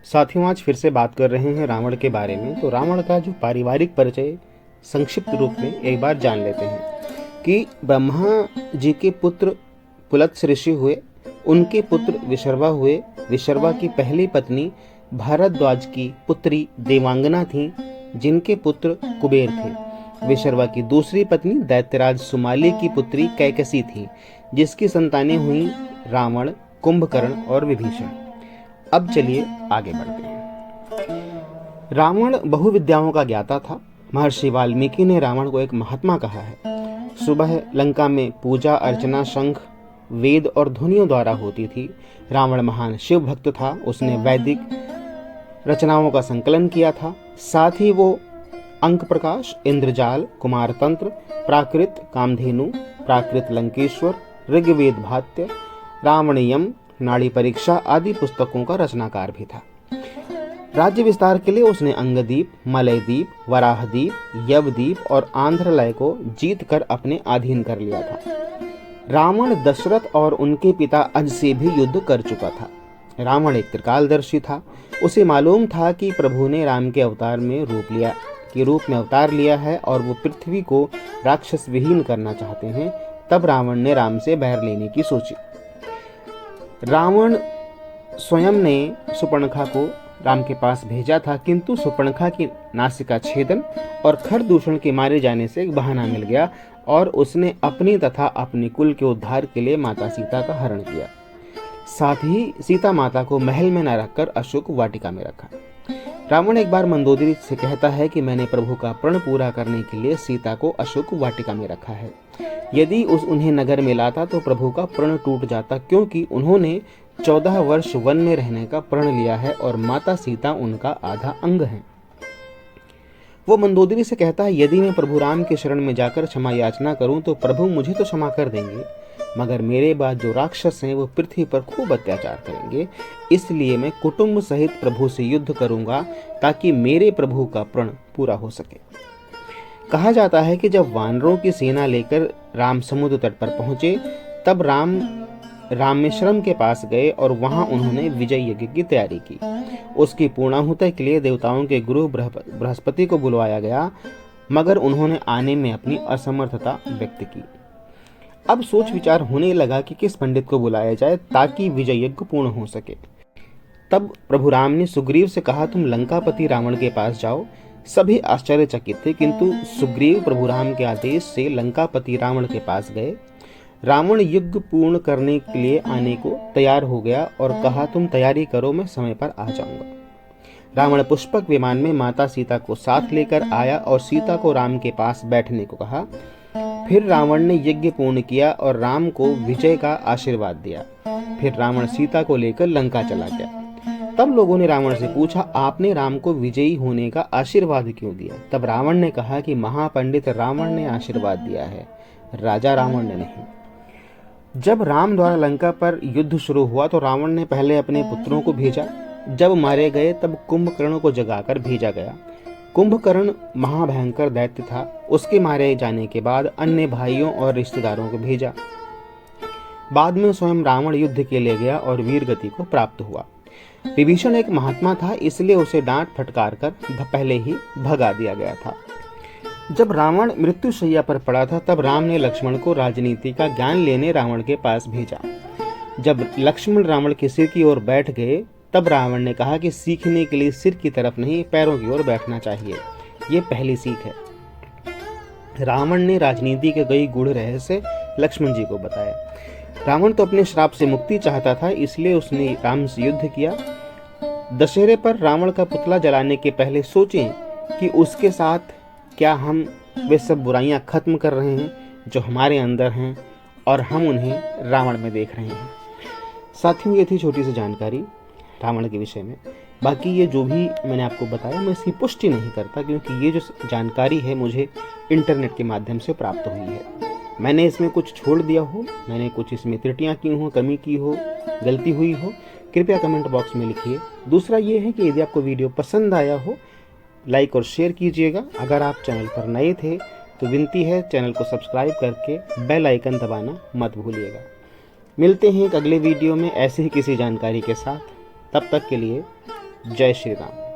साथियों, आज फिर से बात कर रहे हैं रावण के बारे में। तो रावण का जो पारिवारिक परिचय संक्षिप्त रूप में एक बार जान लेते हैं कि ब्रह्मा जी के पुत्र पुलत्स्य ऋषि हुए, उनके पुत्र विशर्वा हुए। विशर्वा की पहली पत्नी भारद्वाज की पुत्री देवांगना थी, जिनके पुत्र कुबेर थे। विशर्वा की दूसरी पत्नी दैत्यराज सुमाली की पुत्री कैकसी थी, जिसकी संतानें हुई रावण, कुंभकर्ण और विभीषण। अब चलिए आगे बढ़ते हैं। रावण बहुविद्याओं का ज्ञाता था। महर्षि वाल्मीकि ने रावण को एक महात्मा कहा है। सुबह लंका में पूजा अर्चना शंख, वेद और ध्वनियों द्वारा होती थी। रावण महान शिव भक्त था। उसने वैदिक रचनाओं का संकलन किया था। साथ ही वो अंक प्रकाश, इंद्रजाल, कुमार तंत्र, प्राकृत कामधेनु, प्राकृत लंकेश्वर, ऋग्वेद भात्य, रावणीयम, नाड़ी परीक्षा आदि पुस्तकों का रचनाकार भी था। राज्य विस्तार के लिए उसने अंगदीप, मलयदीप, वराहदीप, यवदीप और आंध्रलय को जीत कर अपने अधीन कर लिया था। रावण दशरथ और उनके पिता अज से भी युद्ध कर चुका था। रावण एक त्रिकालदर्शी था। उसे मालूम था कि प्रभु ने राम के अवतार में रूप में अवतार लिया है और वो पृथ्वी को राक्षस विहीन करना चाहते हैं। तब रावण ने राम से बैर लेने की सोची। रावण स्वयं ने सुपर्णखा को राम के पास भेजा था, किंतु सुपर्णखा की नासिका छेदन और खरदूषण के मारे जाने से एक बहाना मिल गया और उसने अपनी तथा अपने कुल के उद्धार के लिए माता सीता का हरण किया। साथ ही सीता माता को महल में न रखकर अशोक वाटिका में रखा। रावण एक बार मंदोदरी से कहता है कि मैंने प्रभु का प्रण पूरा करने के लिए सीता को अशोक वाटिका में रखा है। यदि उन्हें नगर में लाता तो प्रभु का प्रण टूट जाता, क्योंकि उन्होंने 14 वर्ष वन में रहने का प्रण लिया है और माता सीता उनका आधा अंग है। वो मंदोदरी से कहता है, यदि मैं प्रभु राम के शरण में जाकर क्षमा याचना करूं तो प्रभु मुझे तो क्षमा कर देंगे, मगर मेरे बाद जो राक्षस हैं वो पृथ्वी पर खूब अत्याचार करेंगे। इसलिए मैं कुटुंब सहित प्रभु से युद्ध करूंगा ताकि मेरे प्रभु का प्रण पूरा हो सके। कहा जाता है कि जब वानरों की सेना लेकर राम समुद्र तट पर पहुंचे, तब राम रामेश्वरम के पास गए और वहां उन्होंने विजय यज्ञ की तैयारी की। उसकी पूर्णाहुति के लिए देवताओं के गुरु बृहस्पति को बुलवाया गया, मगर उन्होंने आने में अपनी असमर्थता व्यक्त की। अब सोच विचार होने लगा कि किस पंडित को बुलाया जाए ताकि विजय यज्ञ पूर्ण हो सके। तब प्रभु राम ने सुग्रीव से कहा, तुम लंकापति रावण के पास जाओ। सभी आश्चर्यचकित थे, किंतु सुग्रीव प्रभु राम के आदेश से लंकापति रावण के पास गए। रावण युद्ध पूर्ण करने के लिए आने को तैयार हो गया और कहा, तुम तैयारी करो, मैं समय पर आ जाऊंगा। रावण पुष्पक विमान में माता सीता को साथ लेकर आया और सीता को राम के पास बैठने को कहा। फिर रावण ने यज्ञ पूर्ण किया और राम को विजय का आशीर्वाद दिया। फिर रावण सीता को लेकर लंका चला गया। तब लोगों ने रावण से पूछा, आपने राम को विजयी होने का आशीर्वाद क्यों दिया? तब रावण ने कहा कि महापंडित रावण ने आशीर्वाद दिया है, राजा रावण ने नहीं। जब राम द्वारा लंका पर युद्ध शुरू हुआ तो रावण ने पहले अपने पुत्रों को भेजा। जब मारे गए तब कुंभकर्ण को जगाकर भेजा गया। कुंभकर्ण महाभयंकर दैत्य था। उसके मारे जाने के बाद अन्य भाइयों और रिश्तेदारों को भेजा। बाद में स्वयं रावण युद्ध के लिए गया और वीर गति को प्राप्त हुआ। विभीषण एक महात्मा था, इसलिए उसे डांट फटकार कर पहले ही भगा दिया गया था। जब रावण मृत्युशैया पर पड़ा था तब राम ने लक्ष्मण को राजनीति का ज्ञान लेने रावण के पास भेजा। जब लक्ष्मण रावण के सिर की ओर बैठ गए तब रावण ने कहा कि सीखने के लिए सिर की तरफ नहीं, पैरों की ओर बैठना चाहिए। ये पहली सीख है। रावण ने राजनीति के कई गूढ़ रहस्य लक्ष्मण जी को बताया। रावण तो अपने श्राप से मुक्ति चाहता था, इसलिए उसने राम से युद्ध किया। दशहरे पर रावण का पुतला जलाने के पहले सोचें कि उसके साथ क्या हम वे सब बुराइयां खत्म कर रहे हैं जो हमारे अंदर हैं और हम उन्हें रावण में देख रहे हैं। साथियों, ये थी छोटी सी जानकारी रावण के विषय में। बाकी ये जो भी मैंने आपको बताया, मैं इसकी पुष्टि नहीं करता, क्योंकि ये जो जानकारी है मुझे इंटरनेट के माध्यम से प्राप्त हुई है। मैंने इसमें कुछ छोड़ दिया हो, मैंने कुछ इसमें त्रुटियां की हो, कमी की हो, गलती हुई हो, कृपया कमेंट बॉक्स में लिखिए। दूसरा ये है कि यदि आपको वीडियो पसंद आया हो, लाइक और शेयर कीजिएगा। अगर आप चैनल पर नए थे तो विनती है, चैनल को सब्सक्राइब करके बेल आइकन दबाना मत भूलिएगा। मिलते हैं एक अगले वीडियो में ऐसे ही किसी जानकारी के साथ। तब तक के लिए जय श्री राम।